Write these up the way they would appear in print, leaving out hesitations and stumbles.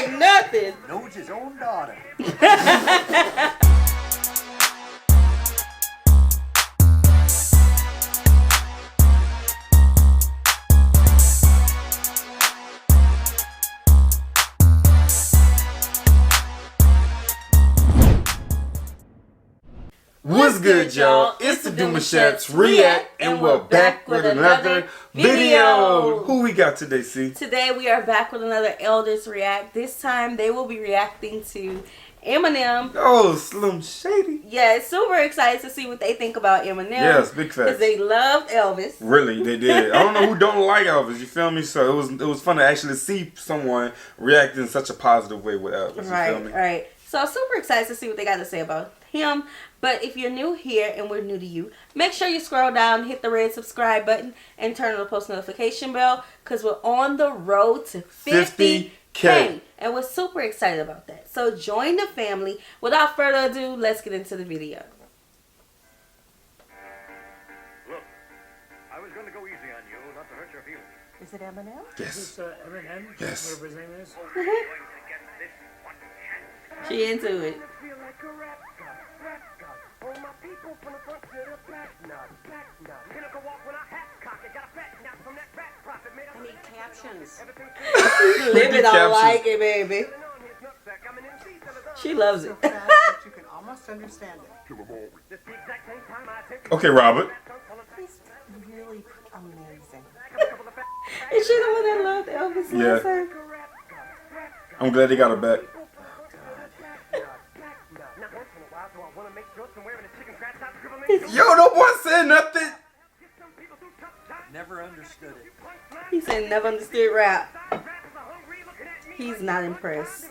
like nothing. Knows his own daughter. What's good, y'all? It's the Demouchets React, and we're back with another video. Who we got today, C? Today we are back with another Elders React. This time they will be reacting to Eminem. Oh, Slim Shady. Yeah, super excited to see what they think about Eminem. Yes, big facts. Because they loved Elvis. Really, they did. I don't know who don't like Elvis. You feel me? So it was fun to actually see someone react in such a positive way with Elvis. Right, you feel me? right. So super excited to see what they got to say about him. But if you're new here and we're new to you, make sure you scroll down, hit the red subscribe button, and turn on the post notification bell, because we're on the road to 50K. And we're super excited about that. So join the family. Without further ado, let's get into the video. Look, I was going to go easy on you, not to hurt your feelings. Is it Eminem? Yes. Is this Eminem? Yes. Whatever his name is? She into it. I need captions. Living don't like it, baby. She loves it. Fast that you can almost understand it. Okay, Robert. He's really amazing. Is she the one that loved Elvis last time? I'm glad they got her back. Yo, no boy said nothing. Never understood it. He said never understood rap. He's not impressed.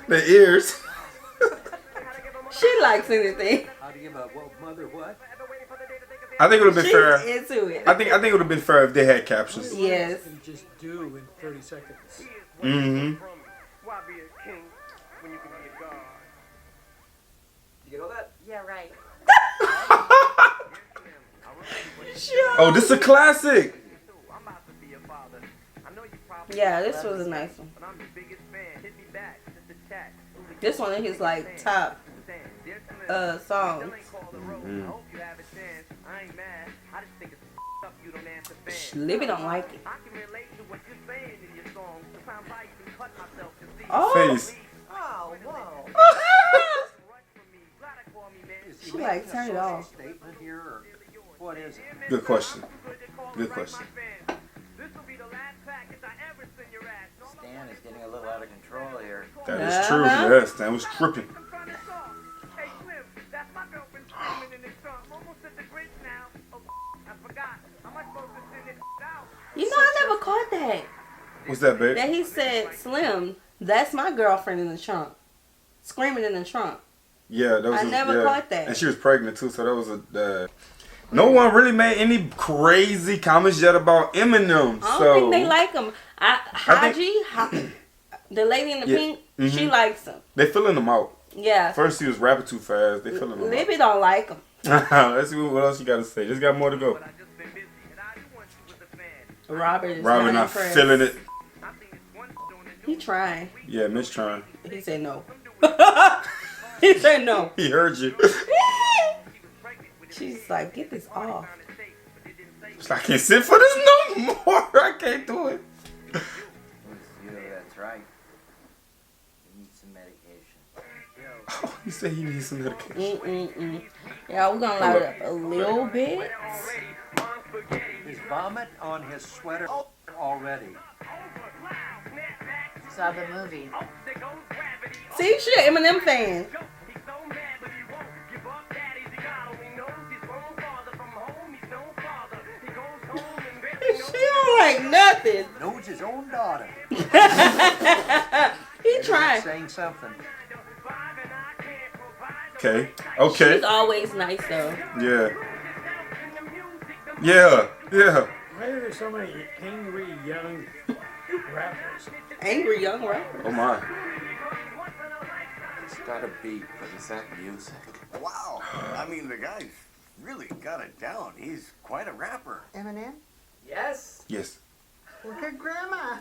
The ears. She likes anything. How do you give a mother what? I think it would have been She's fair. into it. I think it would have been fair if they had captions. Yes. You just do in 30 seconds. Mm-hmm. Why be a king when you can be a god? You know that? Yeah, right. Oh, this is a classic. I'm about to be a father. I know you probably Yeah, this was a nice one. but I'm your biggest fan. Hit me back, just a chat. This one is his like top songs. I hope you have a chance. I ain't mad. I just think it's up you don't answer fans. Libby don't like it. I can relate to what you're saying in your song. Sometimes I even cut myself to see. Oh, Face. Oh, whoa. she like turn it off. Statement here, or what is it? Good question. Good question. This will be the last package I ever send your ass. No, no, Stan is getting a little out of control here. That is true. Yes, that was tripping. Hey, Slim, that's my girlfriend screaming in this song. I'm almost at the bridge now. Oh, I forgot. How am I supposed to send it out? You know, I never caught that. What's that, babe? That he said, Slim, that's my girlfriend in the trunk. Screaming in the trunk. Yeah, that was. I never caught that. And she was pregnant too, so that was a. No one really made any crazy comments yet about Eminem. I don't So think they like him. Haji, the lady in the pink, she likes him. they filling him out. Yeah. First he was rapping too fast. They filling him Libby don't like him. out. Let's see what else you got to say. Just got more to go. But I just been busy, and I do want you with the fan. Robert is Robert not not impressed. feeling it. I think it's one doing it. He trying. Yeah, Miss trying. He said no. He said no. He heard you. She's like, get this off. She's like, I can't sit for this no more. I can't do it. Yeah, that's right. You need some medication. Oh, he said he needs some medication. Yeah, we're gonna light it up a little bit. His vomit on his sweater already. Saw the movie. See, she an Eminem fan. She don't like nothing. Knows his own daughter. He trying. Saying something. Okay. Okay. She's always nice though. Yeah. Yeah. Yeah. Why are there so many angry young rappers? Angry young rapper. Oh my. It's got a beat, but is that music? Wow. I mean, the guy's really got it down. He's quite a rapper. Eminem? Yes. Yes. Look at Grandma.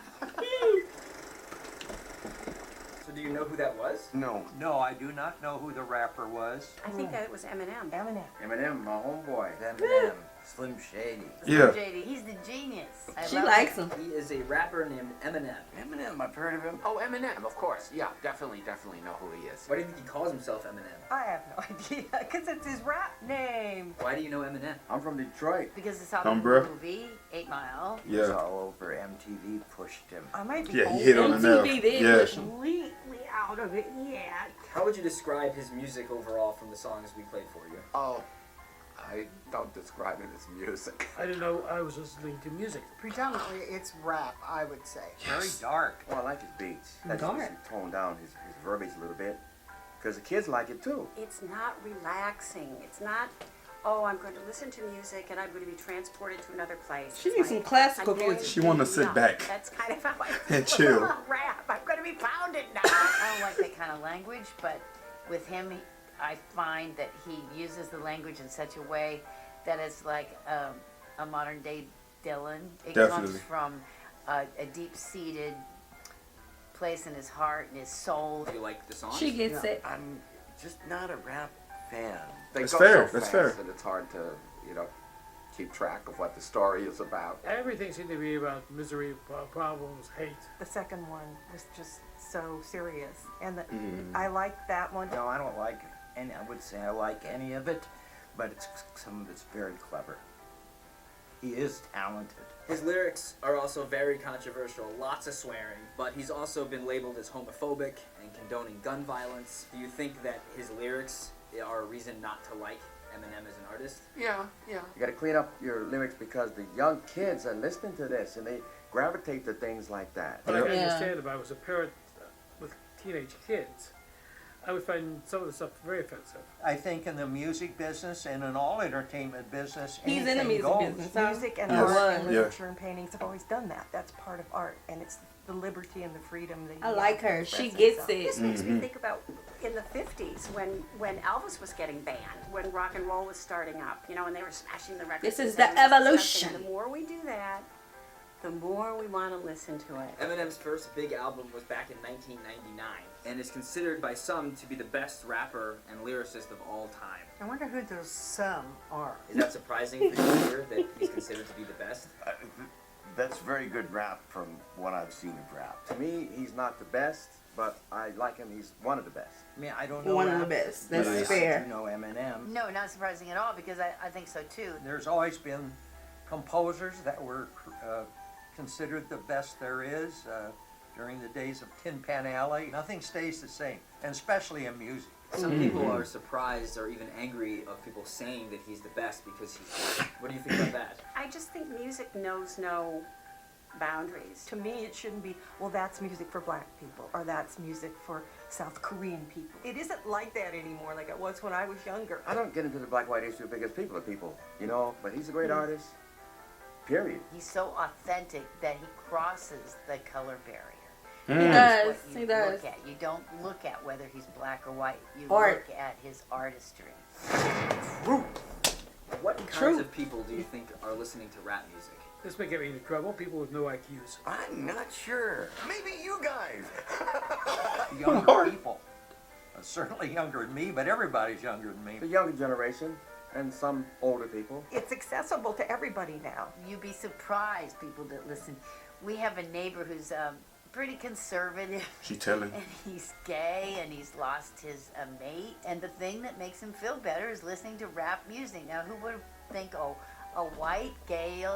So do you know who that was? No. No, I do not know who the rapper was. I think that it was Eminem. Eminem, my homeboy. Eminem, Slim Shady. Yeah. JD, he's the genius. She likes him. He is a rapper named Eminem. Eminem, I've heard of him. Oh, Eminem, of course. Yeah, definitely know who he is. Why do you think he calls himself Eminem? I have no idea, because it's his rap name. Why do you know Eminem? I'm from Detroit. Because it's out Come, of the bruh. movie, 8 Mile. He was Yeah. all over MTV, pushed him. I might be Yeah, he old. hit on the nail. MTV did Yeah. push him. Completely out of it yet. How would you describe his music overall from the songs we played for you? Oh, I don't describe it as music. I didn't know I was listening to music. Predominantly, it's rap, I would say. Very dark. Well, I like his beats. That's Dark. just to tone down his verbiage a little bit. Because the kids like it too. It's not relaxing. It's not, oh, I'm going to listen to music and I'm going to be transported to another place. She It's needs like, some classical I'm going music. She wanna be sit young. back That's kind of how I and feel chill. about rap. I'm going to be pounded now. I don't like that kind of language, but with him, I find that he uses the language in such a way that it's like a modern day Dylan. It Definitely. comes from a deep-seated place in his heart and his soul. Do you like the songs? She gets it. I'm just not a rap fan. They That's go fair, so that's fast fair. that it's hard to, keep track of what the story is about. Everything seemed to be about misery, problems, hate. The second one was just so serious, and I like that one. No, I don't like any. I would say I like any of it, but some of it's very clever. He is talented. His lyrics are also very controversial, lots of swearing, but he's also been labeled as homophobic and condoning gun violence. Do you think that his lyrics are a reason not to like Eminem as an artist? Yeah. You got to clean up your lyrics because the young kids are listening to this and they gravitate to things like that. But I can Yeah. understand if I was a parent with teenage kids, I would find some of the stuff very offensive. I think in the music business and in all entertainment business, He's in the anything music goes. business. Huh? Music and Yes. art and Yeah. literature and paintings have always done that. That's part of art, and it's the liberty and the freedom that I you like have to her. She express gets yourself. it. This makes me think about in the 50s when Elvis was getting banned, when rock and roll was starting up, and they were smashing the records. This is and the saying it's evolution. disgusting. The more we do that, the more we want to listen to it. Eminem's first big album was back in 1999 and is considered by some to be the best rapper and lyricist of all time. I wonder who those some are. Is that surprising for you to hear that he's considered to be the best? That's very good rap from what I've seen of rap. To me, he's not the best, but I like him. He's one of the best. I mean, I don't know One of the rap, best. but That's I fair. do know Eminem. No, not surprising at all, because I think so too. There's always been composers that were considered the best there is during the days of Tin Pan Alley. Nothing stays the same, and especially in music. Some people are surprised or even angry of people saying that he's the best because he's black. What do you think about that? I just think music knows no boundaries. To me, it shouldn't be, well, that's music for black people, or that's music for South Korean people. It isn't like that anymore like it was when I was younger. I don't get into the black-white issue because people are people, but he's a great artist, period. He's so authentic that he crosses the color barrier. He That's does. what you He does. look at. You don't look at whether he's black or white. You Art. look at his artistry. What kinds of people do you think are listening to rap music? This may get me into trouble. People with no IQs. I'm not sure. Maybe you guys. Younger people. Certainly younger than me, but everybody's younger than me. The younger generation and some older people. It's accessible to everybody now. You'd be surprised, people that listen. We have a neighbor who's pretty conservative. She telling. And he's gay and he's lost his mate. And the thing that makes him feel better is listening to rap music. Now, who would think, a white gay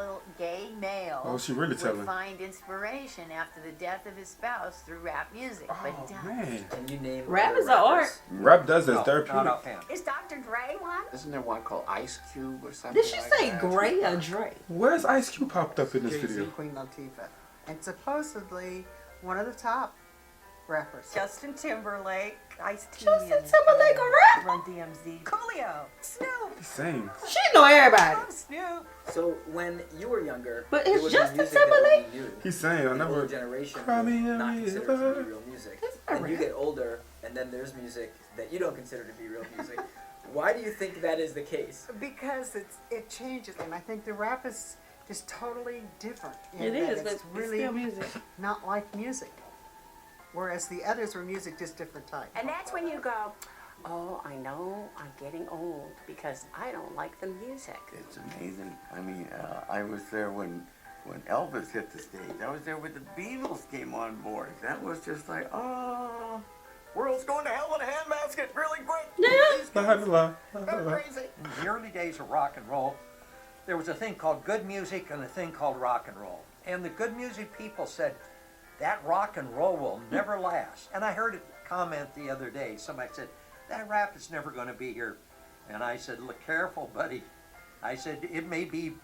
male Oh, she really would telling. find inspiration after the death of his spouse through rap music? But he does. Man. Can you name Rap other is an art. rappers? Rap does that. No, It's therapeutic. not offhand. Is Dr. Dre one? Isn't there one called Ice Cube or something? Did she like say that? Gray or Dre? Where's Ice Cube popped up in this Jay-Z. video? Queen Latifah. And supposedly one of the top rappers. Justin Timberlake, Ice-T, Justin and Timberlake a rap? Run DMZ, Coolio, Snoop, He's saying. She know everybody. love Snoop. So when you were younger, But there it's was Justin music that Timberlake? we knew. He's saying. I The older never. generation Cry me would a not consider river. to be real music. That's not And you rap. get older, and then there's music that you don't consider to be real music. Why do you think that is the case? Because it changes, and I think the rap is just totally different. It in that is, but it's it's really still music. not like music. Whereas the others were music, just different type. And that's when you go, oh, I know I'm getting old because I don't like the music. It's amazing. I mean, I was there when Elvis hit the stage. I was there when the Beatles came on board. That was just like, oh, world's going to hell in a handbasket. Really great. In the early days of rock and roll, there was a thing called good music and a thing called rock and roll. And the good music people said, that rock and roll will never last. And I heard a comment the other day. Somebody said, that rap is never going to be here. And I said, look careful, buddy. I said, it may be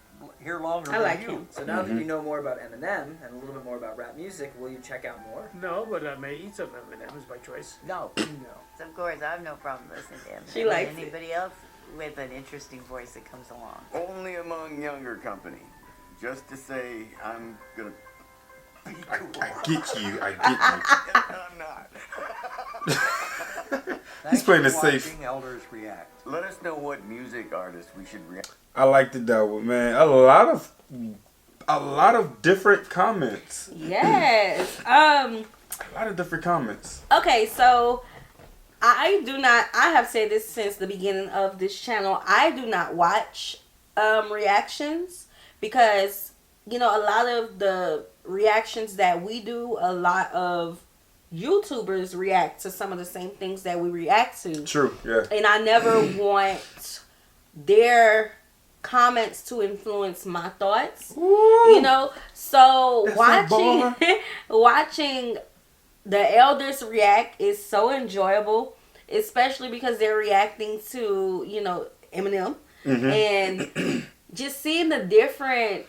here longer than you. So now that you know more about Eminem and a little bit more about rap music, will you check out more? No, but I may eat some M&M's by choice. No. So of course, I have no problem listening to him. She likes it. Anybody else with an interesting voice that comes along? Only among younger company. Just to say, I'm gonna be cool. I get you. I'm not. He's playing it Thanks for safe. watching Elders React. Let us know what music artists we should react. I liked it though, man. A lot of different comments. Yes. A lot of different comments. Okay, so I have said this since the beginning of this channel. I do not watch reactions because, you know, a lot of the reactions that we do, a lot of YouTubers react to some of the same things that we react to. True, yeah. And I never want their comments to influence my thoughts. Ooh, you know, so that's watching the elders react is so enjoyable, especially because they're reacting to, you know, Eminem. And just seeing the different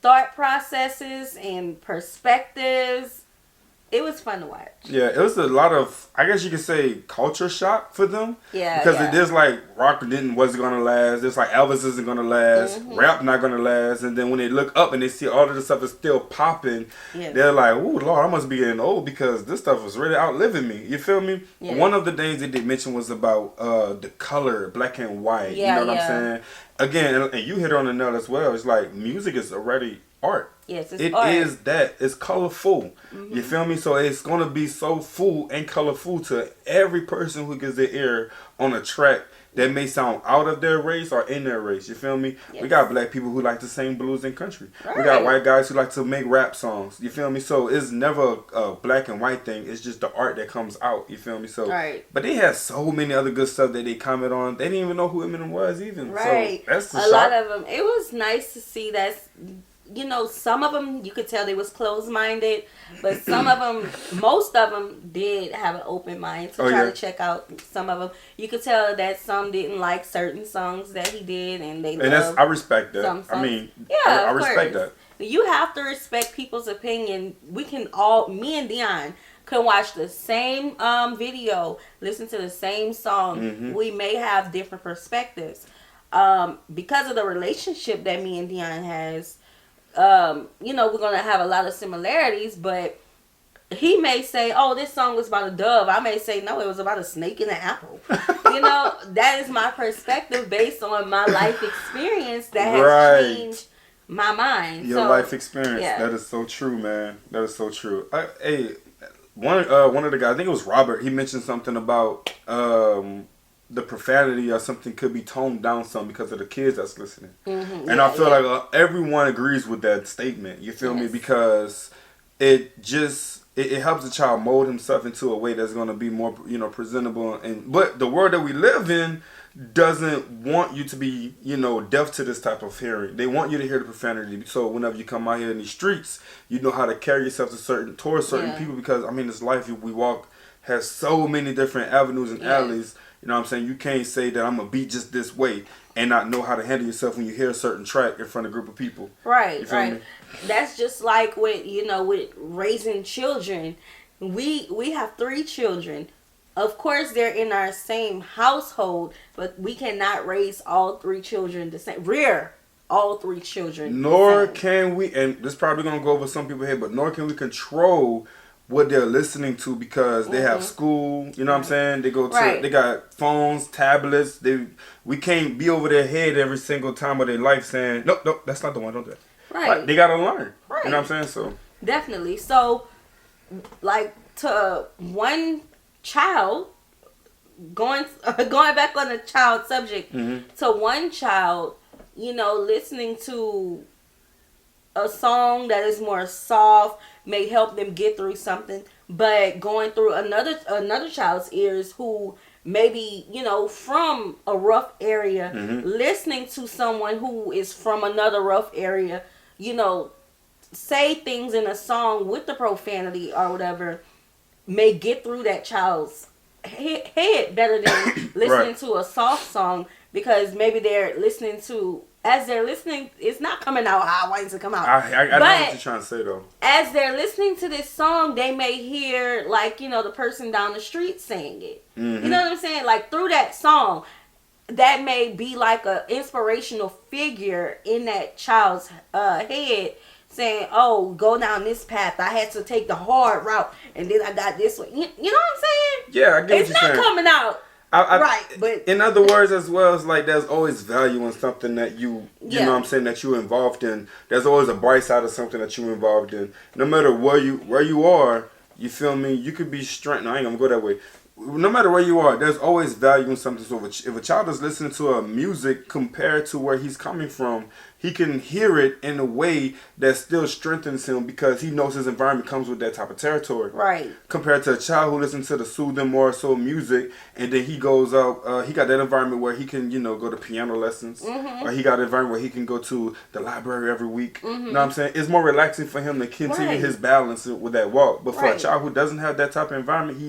thought processes and perspectives, it was fun to watch. Yeah, it was a lot of, I guess you could say, culture shock for them. Yeah, because yeah. it is like rock wasn't gonna last. It's like Elvis isn't gonna last. Rap not gonna last. And then when they look up and they see all of this stuff is still popping, they're like, "Ooh, Lord, I must be getting old because this stuff was really outliving me." You feel me? Yeah. One of the things they did mention was about the color, black and white. Yeah, you know what I'm saying? Again, and you hit on the nail as well. It's like music is already art. Yes, it's It art. is that. It's colorful. You feel me? So it's going to be so full and colorful to every person who gets their ear on a track that may sound out of their race or in their race. You feel me? Yes. We got black people who like to sing blues and country. Right. We got white guys who like to make rap songs. You feel me? So it's never a black and white thing. It's just the art that comes out. You feel me? So, right. But they had so many other good stuff that they comment on. They didn't even know who Eminem was even. Right. So that's the a shock. lot of them. It was nice to see that. You know, some of them, you could tell they was closed-minded, but some of them, most of them did have an open mind to try to check out some of them. You could tell that some didn't like certain songs that he did, and they loved I respect that. some songs. I mean, yeah, I respect that. You have to respect people's opinion. We can all, me and Dion, can watch the same video, listen to the same song. We may have different perspectives. Because of the relationship that me and Dion has, you know, we're going to have a lot of similarities, but he may say, oh, this song was about a dove. I may say, no, it was about a snake in an apple. You know, that is my perspective based on my life experience that has changed my mind. Your life experience. Yeah. That is so true, man. That is so true. Hey, one of the guys, I think it was Robert, he mentioned something about the profanity or something could be toned down some because of the kids that's listening. And I feel like everyone agrees with that statement. You feel me? Because it helps the child mold himself into a way that's going to be more, you know, presentable. But the world that we live in doesn't want you to be, you know, deaf to this type of hearing. They want you to hear the profanity. So whenever you come out here in these streets, you know how to carry yourself towards certain people, because I mean, this life we walk has so many different avenues and alleys. You know what I'm saying? You can't say that I'm going to be just this way and not know how to handle yourself when you hear a certain track in front of a group of people. Right, right. Me? That's just like with, you know, with raising children. We have 3 children. Of course, they're in our same household, but we cannot raise all 3 children the same. Rear all 3 children. Nor can we, and this is probably going to go over some people's head, but nor can we control what they're listening to because they have school. You know what I'm saying? They go to they got phones, tablets. We can't be over their head every single time of their life saying, nope, that's not the one. Don't do that. Right. Like, they gotta learn. Right. You know what I'm saying? So definitely. So, like, to one child, going back on the child subject, to one child, you know, listening to a song that is more soft may help them get through something, but going through another child's ears who maybe, you know, from a rough area, listening to someone who is from another rough area, you know, say things in a song with the profanity or whatever, may get through that child's head better than listening to a soft song, because maybe they're listening to, as they're listening, it's not coming out how I want it to come out. I know what you're trying to say, though. As they're listening to this song, they may hear, like, you know, the person down the street saying it. You know what I'm saying? Like, through that song, that may be like an inspirational figure in that child's head, saying, oh, go down this path. I had to take the hard route, and then I got this one. You know what I'm saying? Yeah, I get what you're saying. It's not coming out right, but... In other words, as well, it's like there's always value in something that you know what I'm saying, that you're involved in. There's always a bright side of something that you're involved in. No matter where you are, you feel me? You could be strength. No, I ain't gonna go that way. No matter where you are, there's always value in something. So if a child is listening to a music compared to where he's coming from, he can hear it in a way that still strengthens him because he knows his environment comes with that type of territory. Right. Compared to a child who listens to the soothing, more so music, and then he goes out, he got that environment where he can, you know, go to piano lessons, or he got an environment where he can go to the library every week. You know what I'm saying? It's more relaxing for him to continue his balance with that walk. But for a child who doesn't have that type of environment,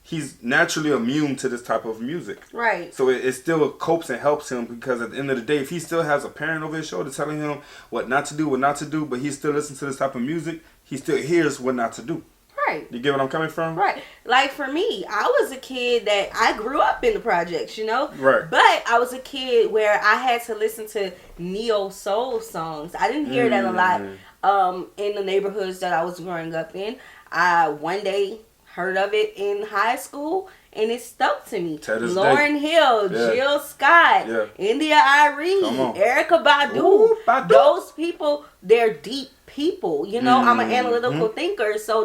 he's naturally immune to this type of music. Right. So it still copes and helps him, because at the end of the day, if he still has a parent over his shoulder telling him what not to do, but he still listens to this type of music, he still hears what not to do. Right. You get what I'm coming from? Right. Like for me, I was a kid that I grew up in the projects, you know? Right. But I was a kid where I had to listen to neo soul songs. I didn't hear that a lot in the neighborhoods that I was growing up in. I one day heard of it in high school, and it stuck to me. Lauryn Hill, Jill Scott, India Irene, Erykah Badu. Ooh, Badu. Those people, they're deep people. You know, I'm an analytical thinker, so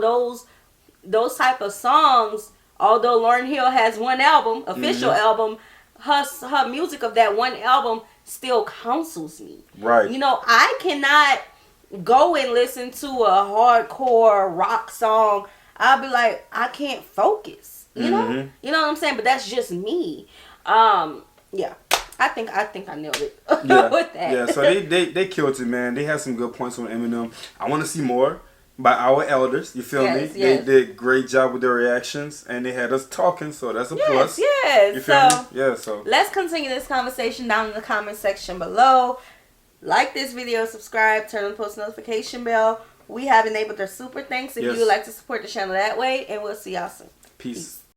those type of songs, although Lauryn Hill has one album, official album, her music of that one album still counsels me. Right. You know, I cannot go and listen to a hardcore rock song. I'll be like, I can't focus. You know? You know what I'm saying? But that's just me. Yeah. I think I nailed it with that. Yeah, so they killed it, man. They had some good points on Eminem. I want to see more by our elders. You feel me? Yes. They did a great job with their reactions, and they had us talking, so that's a plus. Yes. You feel me? Yeah, so let's continue this conversation down in the comment section below. Like this video, subscribe, turn on the post notification bell. We have enabled our super thanks if you would like to support the channel that way, and we'll see y'all soon. Peace.